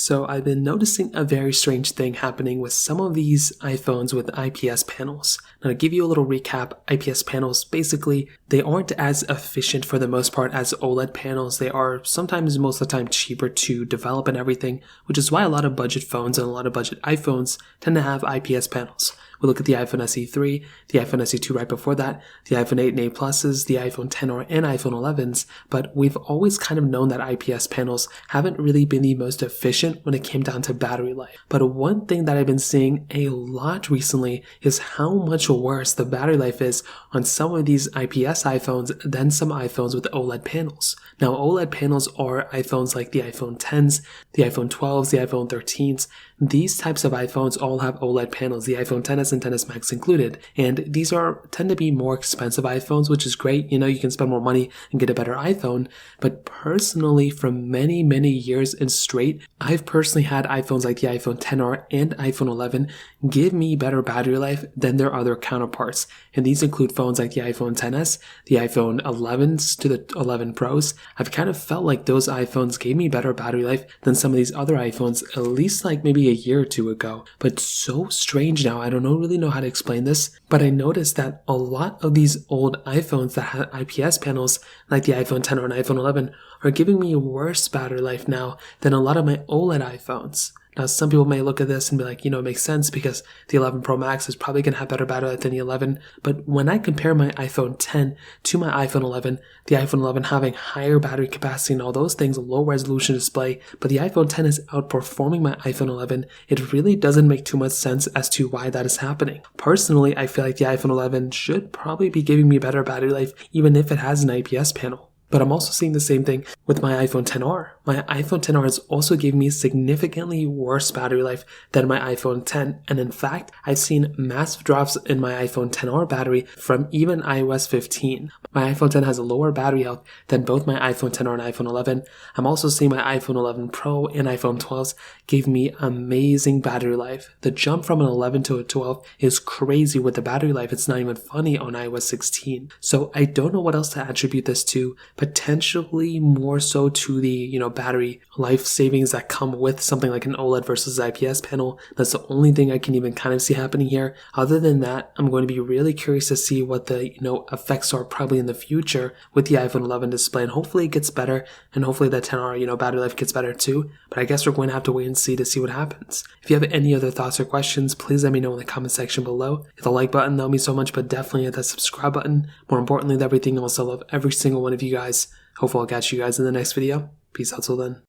So I've been noticing a very strange thing happening with some of these iPhones with IPS panels. Now to give you a little recap, IPS panels, basically, they aren't as efficient for the most part as OLED panels. They are sometimes, most of the time, cheaper to develop and everything, which is why a lot of budget phones and a lot of budget iPhones tend to have IPS panels. We look at the iPhone SE3, the iPhone SE2 right before that, the iPhone 8 and 8 Pluses, the iPhone XR and iPhone 11s, but we've always kind of known that IPS panels haven't really been the most efficient when it came down to battery life. But one thing that I've been seeing a lot recently is how much worse the battery life is on some of these IPS iPhones than some iPhones with OLED panels. Now, OLED panels are iPhones like the iPhone Xs, the iPhone 12s, the iPhone 13s. These types of iPhones all have OLED panels, the iPhone XS and XS Max included. And these tend to be more expensive iPhones, which is great. You know, you can spend more money and get a better iPhone. But personally, for many, many years and straight, I've personally had iPhones like the iPhone XR and iPhone 11 give me better battery life than their other counterparts. And these include phones like the iPhone XS, the iPhone 11s to the 11 Pros. I've kind of felt like those iPhones gave me better battery life than some of these other iPhones, at least like maybe a year or two ago. But so strange now, I don't really know how to explain this, but I noticed that a lot of these old iPhones that had IPS panels, like the iPhone XR and iPhone 11, are giving me worse battery life now than a lot of my OLED iPhones. Now, some people may look at this and be like, it makes sense because the 11 Pro Max is probably going to have better battery life than the 11. But when I compare my iPhone 10 to my iPhone 11, the iPhone 11 having higher battery capacity and all those things, low resolution display, but the iPhone 10 is outperforming my iPhone 11, it really doesn't make too much sense as to why that is happening. Personally, I feel like the iPhone 11 should probably be giving me better battery life, even if it has an IPS panel. But I'm also seeing the same thing with my iPhone XR. My iPhone XR is also giving me significantly worse battery life than my iPhone 10. And in fact, I've seen massive drops in my iPhone XR battery from even iOS 15. My iPhone 10 has a lower battery health than both my iPhone XR and iPhone 11. I'm also seeing my iPhone 11 Pro and iPhone 12s give me amazing battery life. The jump from an 11 to a 12 is crazy with the battery life. It's not even funny on iOS 16. So I don't know what else to attribute this to. Potentially more so to the, battery life savings that come with something like an OLED versus IPS panel. That's the only thing I can even kind of see happening here. Other than that, I'm going to be really curious to see what the, effects are probably in the future with the iPhone 11 display, and hopefully it gets better, and hopefully the 10R, battery life gets better too. But I guess we're going to have to wait and see to see what happens. If you have any other thoughts or questions, please let me know in the comment section below. Hit the like button, that would mean so much, but definitely hit that subscribe button. More importantly than everything else, I love every single one of you guys. Hopefully I'll catch you guys in the next video. Peace out till then.